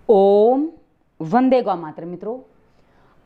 ओम वंदे गौ मातरम। मित्रों,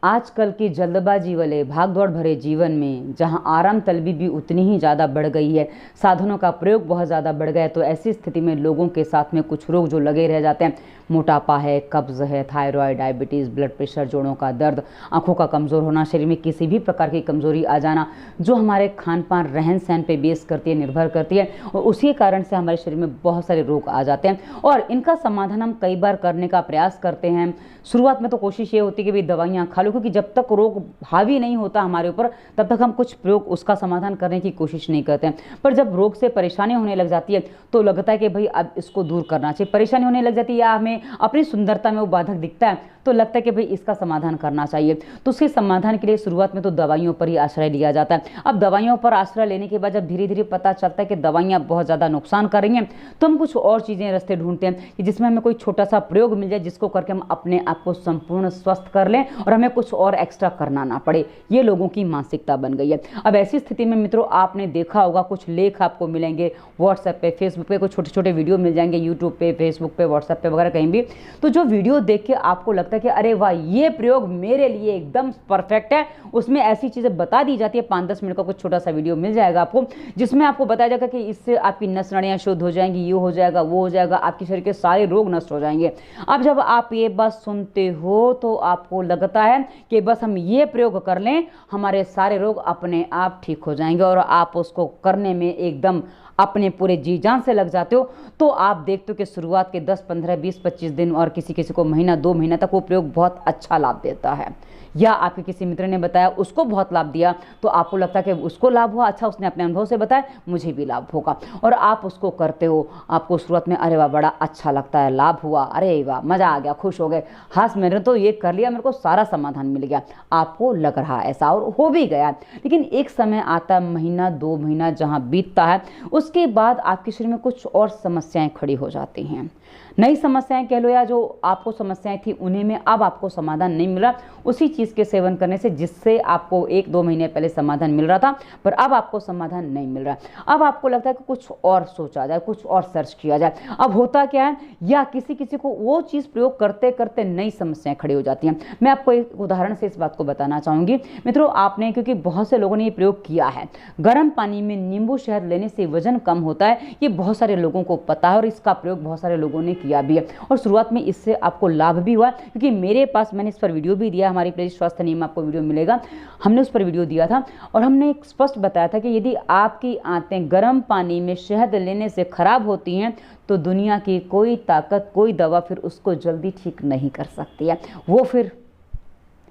आजकल की जल्दबाजी वाले भागदौड़ भरे जीवन में जहां आराम तलबी भी उतनी ही ज़्यादा बढ़ गई है, साधनों का प्रयोग बहुत ज़्यादा बढ़ गया है, तो ऐसी स्थिति में लोगों के साथ में कुछ रोग जो लगे रह जाते हैं, मोटापा है, कब्ज़ है, थायराइड, डायबिटीज़, ब्लड प्रेशर, जोड़ों का दर्द, आंखों का कमज़ोर होना, शरीर में किसी भी प्रकार की कमज़ोरी आ जाना, जो हमारे खान पान रहन सहन पे बेस करती है, निर्भर करती है, और उसी कारण से हमारे शरीर में बहुत सारे रोग आ जाते हैं। और इनका समाधान हम कई बार करने का प्रयास करते हैं। शुरुआत में तो कोशिश ये होती है कि भाई दवाइयाँ खा लो, क्योंकि जब तक रोग हावी नहीं होता हमारे ऊपर तब तक हम कुछ प्रयोग उसका समाधान करने की कोशिश नहीं करते हैं। पर जब रोग से परेशानी होने लग जाती है तो लगता है कि भाई अब इसको दूर करना चाहिए। परेशानी होने लग जाती है या हमें अपनी सुंदरता में वो बाधक दिखता है तो लगता है कि भाई इसका समाधान करना चाहिए। तो उसके समाधान के लिए शुरुआत में तो दवाइयों पर ही आश्रय लिया जाता है। अब दवाइयों पर आश्रय लेने के बाद जब धीरे धीरे पता चलता है कि दवाइयाँ बहुत ज़्यादा नुकसान कर रही हैं, तो हम कुछ और चीज़ें रास्ते ढूंढते हैं कि जिसमें हमें कोई छोटा सा प्रयोग मिल जाए जिसको करके हम अपने आप को संपूर्ण स्वस्थ कर लें और हमें कुछ और एक्स्ट्रा करना ना पड़े। ये लोगों की मानसिकता बन गई है। अब ऐसी स्थिति में मित्रों, आपने देखा होगा कुछ लेख आपको मिलेंगे व्हाट्सएप पे, फेसबुक पे, कुछ छोटे छोटे वीडियो मिल जाएंगे यूट्यूब पे, फेसबुक पे, व्हाट्सएप पे वगैरह कहीं भी। तो जो वीडियो देख के आपको लगता है कि अरे वाह, ये प्रयोग मेरे लिए एकदम परफेक्ट है, उसमें ऐसी चीज़ें बता दी जाती है। 5-10 मिनट का कुछ छोटा सा वीडियो मिल जाएगा आपको जिसमें आपको बताया जाएगा कि इससे आपकी नस नाड़ियाँ शुद्ध हो जाएंगी, ये हो जाएगा, वो हो जाएगा, आपके शरीर के सारे रोग नष्ट हो जाएंगे। अब जब आप ये बात सुनते हो तो आपको लगता है कि बस हम ये प्रयोग कर लें, हमारे सारे रोग अपने आप ठीक हो जाएंगे, और आप उसको करने में एकदम अपने पूरे जी जान से लग जाते हो। तो आप देखते हो कि शुरुआत के 10, 15, 20, 25 दिन और किसी किसी को महीना, 2 महीना तक वो प्रयोग बहुत अच्छा लाभ देता है। या आपके किसी मित्र ने बताया, उसको बहुत लाभ दिया, तो आपको लगता है कि उसको लाभ हुआ, अच्छा उसने अपने अनुभव से बताया, मुझे भी लाभ होगा, और आप उसको करते हो। आपको शुरुआत में अरे वाह बड़ा अच्छा लगता है, लाभ हुआ, अरे वाह मज़ा आ गया, खुश हो गए, हाँ मैंने तो ये कर लिया, मेरे को सारा समाधान मिल गया। आपको लग रहा ऐसा और हो भी गया। लेकिन एक समय आता है, महीना 2 महीना जहाँ बीतता है, उसके बाद आपके शरीर में कुछ और समस्याएं खड़ी हो जाती हैं। नई समस्याएं कह लो, या जो आपको समस्याएं थी उन्हीं में अब आपको समाधान नहीं मिल रहा, उसी चीज़ के सेवन करने से जिससे आपको 1-2 महीने पहले समाधान मिल रहा था, पर अब आपको समाधान नहीं मिल रहा। अब आपको लगता है कि कुछ और सोचा जाए, कुछ और सर्च किया जाए। अब होता क्या है, या किसी किसी को वो चीज़ प्रयोग करते करते नई समस्याएं खड़ी हो जाती हैं। मैं आपको एक उदाहरण से इस बात को बताना चाहूँगी। मित्रों, आपने, क्योंकि बहुत से लोगों ने ये प्रयोग किया है, गर्म पानी में नींबू शहद लेने से वजन कम होता है, ये बहुत सारे लोगों को पता है और इसका प्रयोग बहुत सारे लोगों ने किया भी है, और शुरुआत में इससे आपको लाभ भी हुआ। क्योंकि मेरे पास, मैंने इस पर वीडियो भी दिया, हमारी प्लेलिस्ट स्वास्थ्य नियम आपको वीडियो मिलेगा, हमने उस पर वीडियो दिया था और हमने स्पष्ट बताया था कि यदि आपकी आंतें गर्म पानी में शहद लेने से खराब होती हैं तो दुनिया की कोई ताकत, कोई दवा फिर उसको जल्दी ठीक नहीं कर सकती है। वो फिर,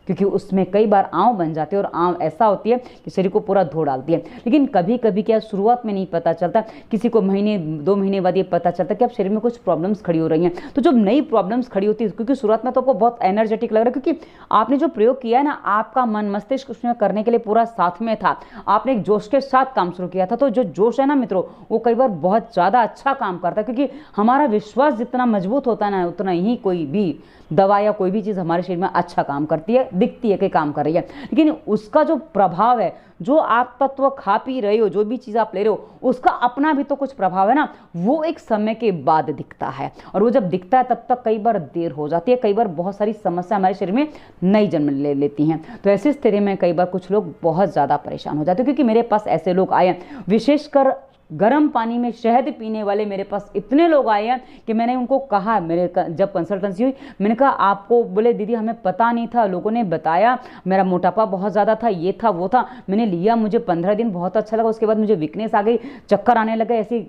क्योंकि उसमें कई बार आंव बन जाती है और आंव ऐसा होती है कि शरीर को पूरा धो डालती है। लेकिन कभी कभी क्या, शुरुआत में नहीं पता चलता, किसी को महीने 2 महीने बाद ये पता चलता है कि अब शरीर में कुछ प्रॉब्लम्स खड़ी हो रही हैं। तो जब नई प्रॉब्लम्स खड़ी होती है, क्योंकि शुरुआत में तो आपको बहुत एनर्जेटिक लग रहा है, क्योंकि आपने जो प्रयोग किया है ना, आपका मन मस्तिष्क उसमें करने के लिए पूरा साथ में था, आपने एक जोश के साथ काम शुरू किया था। तो जो जोश है ना मित्रों, वो कई बार बहुत ज़्यादा अच्छा काम करता है, क्योंकि हमारा विश्वास जितना मजबूत होता है ना, उतना ही कोई भी दवा या कोई भी चीज़ हमारे शरीर में अच्छा काम करती है, दिखती है कि काम कर रही है। लेकिन उसका जो प्रभाव है, जो आप तत्व खा पी रहे हो, जो भी चीज़ आप ले रहे हो, उसका अपना भी तो कुछ प्रभाव है ना, वो एक समय के बाद दिखता है। और वो जब दिखता है तब तक कई बार देर हो जाती है, कई बार बहुत सारी समस्या हमारे शरीर में नई जन्म ले लेती हैं। तो ऐसी स्थिति में कई बार कुछ लोग बहुत ज़्यादा परेशान हो जाते हैं, क्योंकि मेरे पास ऐसे लोग आए हैं, विशेषकर गर्म पानी में शहद पीने वाले मेरे पास इतने लोग आए हैं कि मैंने उनको कहा, मेरे जब कंसल्टेंसी हुई, मैंने कहा आपको, बोले दीदी हमें पता नहीं था, लोगों ने बताया, मेरा मोटापा बहुत ज़्यादा था, ये था वो था, मैंने लिया, मुझे 15 दिन बहुत अच्छा लगा, उसके बाद मुझे वीकनेस आ गई, चक्कर आने लगे, ऐसी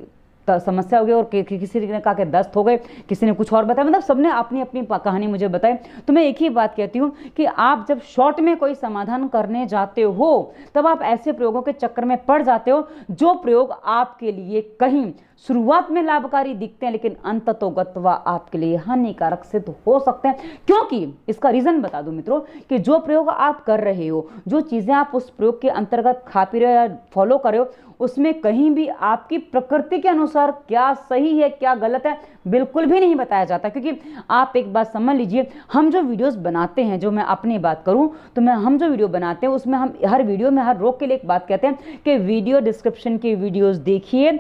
समस्या हो गई, और किसी ने कहा कि दस्त हो गए, किसी ने कुछ और बताया, मतलब सबने अपनी अपनी कहानी मुझे बताई। तो मैं एक ही बात कहती हूँ कि आप जब शॉर्ट में कोई समाधान करने जाते हो तब आप ऐसे प्रयोगों के चक्कर में पड़ जाते हो जो प्रयोग आपके लिए कहीं शुरुआत में लाभकारी दिखते हैं लेकिन अंततोगत्वा आपके लिए हानिकारक सिद्ध हो सकते हैं। क्योंकि इसका रीजन बता दूं मित्रों, कि जो प्रयोग आप कर रहे हो, जो चीजें आप उस प्रयोग के अंतर्गत खा पी रहे हो या फॉलो कर रहे हो, उसमें कहीं भी आपकी प्रकृति के अनुसार क्या सही है क्या गलत है बिल्कुल भी नहीं बताया जाता। क्योंकि आप एक बात समझ लीजिए, हम जो वीडियोस बनाते हैं, जो मैं अपनी बात करूं तो हम जो वीडियो बनाते हैं उसमें हम हर वीडियो में हर रोग के लिए एक बात कहते हैं कि वीडियो डिस्क्रिप्शन की वीडियोस देखिए,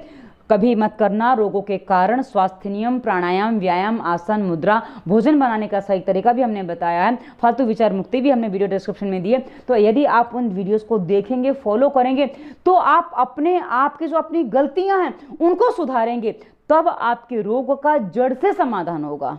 कभी मत करना। रोगों के कारण, स्वास्थ्य नियम, प्राणायाम, व्यायाम, आसन, मुद्रा, भोजन बनाने का सही तरीका भी हमने बताया है। फालतू विचार मुक्ति भी हमने वीडियो डिस्क्रिप्शन में दी है। तो यदि आप उन वीडियोस को देखेंगे, फॉलो करेंगे, तो आप अपने आप की जो अपनी गलतियां हैं उनको सुधारेंगे, तब आपके रोग का जड़ से समाधान होगा।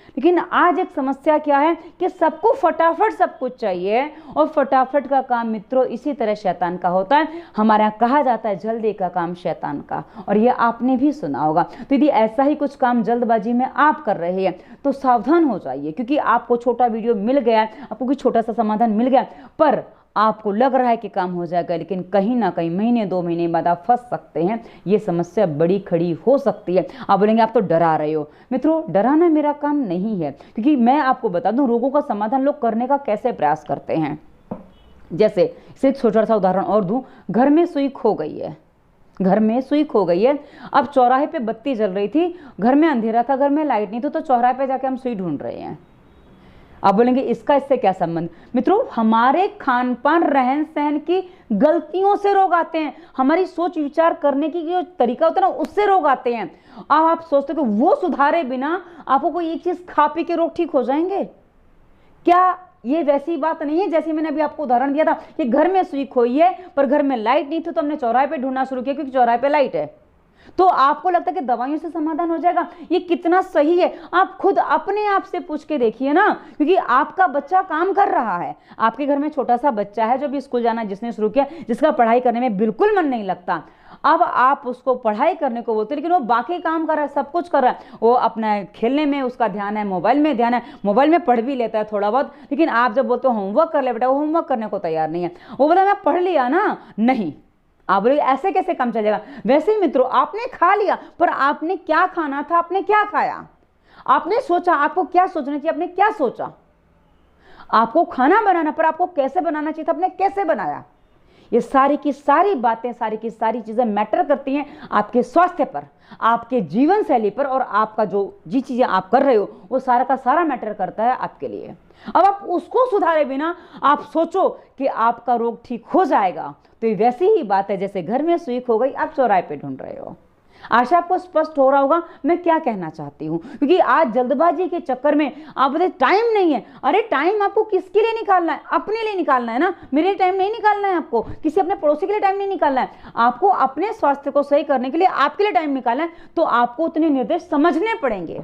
लेकिन आज एक समस्या क्या है कि सबको फटाफट सब कुछ चाहिए, और फटाफट का काम मित्रों इसी तरह शैतान का होता है। हमारे यहाँ कहा जाता है जल्दी का काम शैतान का, और ये आपने भी सुना होगा। तो यदि ऐसा ही कुछ काम जल्दबाजी में आप कर रहे हैं तो सावधान हो जाइए, क्योंकि आपको छोटा वीडियो मिल गया, आपको कोई छोटा सा समाधान मिल गया, पर आपको लग रहा है कि काम हो जाएगा, लेकिन कहीं ना कहीं महीने 2 महीने बाद आप फंस सकते हैं। ये समस्या बड़ी खड़ी हो सकती है। आप बोलेंगे आप तो डरा रहे हो। मित्रों, डराना मेरा काम नहीं है, क्योंकि मैं आपको बता दूं रोगों का समाधान लोग करने का कैसे प्रयास करते हैं। जैसे इसे एक छोटा सा उदाहरण और दूं, घर में सुई खो गई है, घर में सुई खो गई है। अब चौराहे पे बत्ती जल रही थी, घर में अंधेरा था, घर में लाइट नहीं थी, तो चौराहे पे जाके हम सुई ढूंढ रहे हैं। आप बोलेंगे इसका इससे क्या संबंध? मित्रों, हमारे खान पान, रहन सहन की गलतियों से रोग आते हैं। हमारी सोच विचार करने की जो तरीका होता है ना, उससे रोग आते हैं। अब आप सोचते हो कि वो सुधारे बिना आपको कोई एक चीज खा पी के रोग ठीक हो जाएंगे क्या? ये वैसी बात नहीं है जैसे मैंने अभी आपको उदाहरण दिया था कि घर में सुई खोई है पर घर में लाइट नहीं थी, तो हमने चौराहे पे ढूंढना शुरू किया क्योंकि चौराहे पे लाइट है। तो आपको लगता है कि दवाइयों से समाधान हो जाएगा। ये कितना सही है, आप खुद अपने आप से पूछ के देखिए ना, क्योंकि आपका बच्चा काम कर रहा है। आपके घर में छोटा सा बच्चा है जो भी स्कूल जाना जिसने शुरू किया, जिसका पढ़ाई करने में बिल्कुल मन नहीं लगता। अब आप उसको पढ़ाई करने को बोलते, लेकिन वो बाकी काम कर रहा है, सब कुछ कर रहा है। वो अपना खेलने में उसका ध्यान है, मोबाइल में ध्यान है, मोबाइल में पढ़ भी लेता है थोड़ा बहुत, लेकिन आप जब बोलते हो होमवर्क कर ले बेटा, वो होमवर्क करने को तैयार नहीं है। वो बोला मैं पढ़ लिया ना, नहीं। आप बोले ऐसे कैसे काम चलेगा? वैसे ही मित्रों, आपने खा लिया, पर आपने क्या खाना था, आपने क्या खाया, आपने सोचा आपको क्या सोचना चाहिए, आपने क्या सोचा। आपको खाना बनाना, पर आपको कैसे बनाना चाहिए था, आपने कैसे बनाया। ये सारी की सारी बातें, सारी की सारी चीजें मैटर करती हैं आपके स्वास्थ्य पर, आपके जीवन शैली पर, और आपका जो जी चीजें आप कर रहे हो वो सारा का सारा मैटर करता है आपके लिए। अब आप उसको सुधारे बिना आप सोचो कि आपका रोग ठीक हो जाएगा, तो ये वैसी ही बात है जैसे घर में सुई खो गई, आप चौराहे पे ढूंढ रहे हो। आशा आपको स्पष्ट हो रहा होगा मैं क्या कहना चाहती हूँ, क्योंकि आज जल्दबाजी के चक्कर में आप बोलते टाइम नहीं है। अरे टाइम आपको किसके लिए निकालना है? अपने लिए निकालना है ना। मेरे लिए टाइम नहीं निकालना है आपको, किसी अपने पड़ोसी के लिए टाइम नहीं निकालना है। आपको अपने स्वास्थ्य को सही करने के लिए आपके लिए टाइम निकालना है, तो आपको उतने निर्देश समझने पड़ेंगे।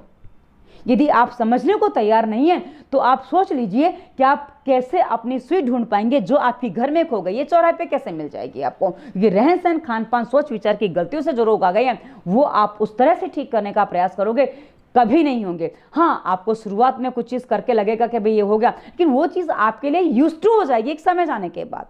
यदि आप समझने को तैयार नहीं है तो आप सोच लीजिए कि आप कैसे अपनी सुई ढूंढ पाएंगे जो आपकी घर में खो गई है, चौराहे पे कैसे मिल जाएगी आपको। ये रहन सहन, खान पान, सोच विचार की गलतियों से जो रोग आ गए हैं वो आप उस तरह से ठीक करने का प्रयास करोगे, कभी नहीं होंगे। हाँ, आपको शुरुआत में कुछ चीज करके लगेगा कि भाई ये हो गया, लेकिन वो चीज आपके लिए यूज्ड टू हो जाएगी एक समय जाने के बाद,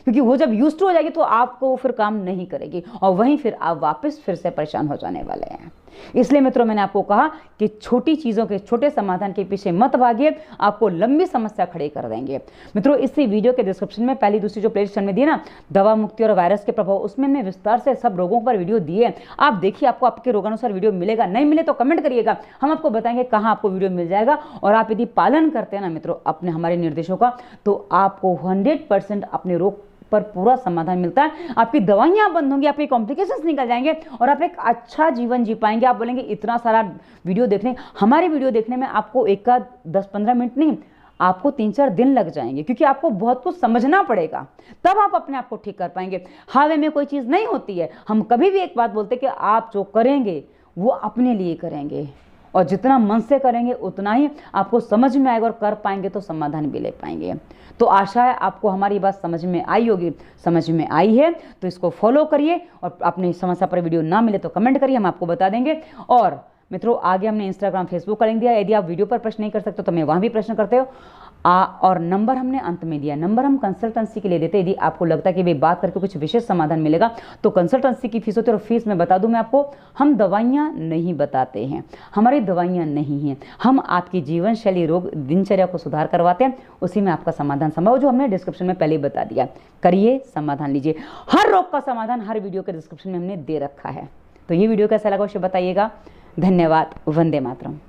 क्योंकि वो जब यूज्ड टू हो जाएगी तो आपको वो फिर काम नहीं करेगी, और वहीं फिर आप वापस फिर से परेशान हो जाने वाले हैं। इसलिए मित्रों, मैंने आपको कहा कि छोटी चीजों के छोटे समाधान के पीछे मत भागिए, आपको लंबी समस्या खड़ी कर देंगे। मित्रों, इसी वीडियो के डिस्क्रिप्शन में पहली दूसरी जो प्लेलिस्ट में दी ना, दवा मुक्ति और वायरस के प्रभाव, उसमें मैं विस्तार से सब रोगों पर वीडियो दिए। आप देखिए, आपको आपके रोगानुसार वीडियो मिलेगा, नहीं मिले तो कमेंट करिएगा, हम आपको बताएंगे कहाँ आपको वीडियो मिल जाएगा। और आप यदि पालन करते हैं ना मित्रों अपने हमारे निर्देशों का, तो आपको 100% अपने रोग पर पूरा समाधान मिलता है। आपकी दवाइयां बंद होंगी, आपके कॉम्प्लिकेशंस निकल जाएंगे, और आप एक अच्छा जीवन जी पाएंगे। आप बोलेंगे इतना सारा वीडियो देखने, हमारी वीडियो देखने में आपको एक का 10-15 मिनट नहीं, आपको 3-4 दिन लग जाएंगे, क्योंकि आपको बहुत कुछ समझना पड़ेगा, तब आप अपने आप को ठीक कर पाएंगे। हावे में कोई चीज़ नहीं होती है। हम कभी भी एक बात बोलते कि आप जो करेंगे वो अपने लिए करेंगे, और जितना मन से करेंगे उतना ही आपको समझ में आएगा, और कर पाएंगे तो समाधान भी ले पाएंगे। तो आशा है आपको हमारी बात समझ में आई होगी। समझ में आई है तो इसको फॉलो करिए, और अपनी समस्या पर वीडियो ना मिले तो कमेंट करिए, हम आपको बता देंगे। और मित्रों, आगे हमने इंस्टाग्राम, फेसबुक का लिंक दिया, यदि आप वीडियो पर प्रश्न नहीं कर सकते तो मैं वहाँ भी प्रश्न करते हो। और नंबर हमने अंत में दिया, नंबर हम कंसल्टेंसी के लिए देते हैं। यदि आपको लगता है कि भाई बात करके कुछ विशेष समाधान मिलेगा तो कंसल्टेंसी की फीस होती है। और फीस में बता दूं मैं आपको, हम दवाइयाँ नहीं बताते हैं, हमारी दवाइयाँ नहीं हैं, हम आपकी जीवन शैली, रोग, दिनचर्या को सुधार करवाते हैं, उसी में आपका समाधान संभव, जो हमने डिस्क्रिप्शन में पहले ही बता दिया। करिए, समाधान लीजिए। हर रोग का समाधान हर वीडियो के डिस्क्रिप्शन में हमने दे रखा है। तो ये वीडियो कैसा लगा उसे बताइएगा। धन्यवाद। वंदे मातरम।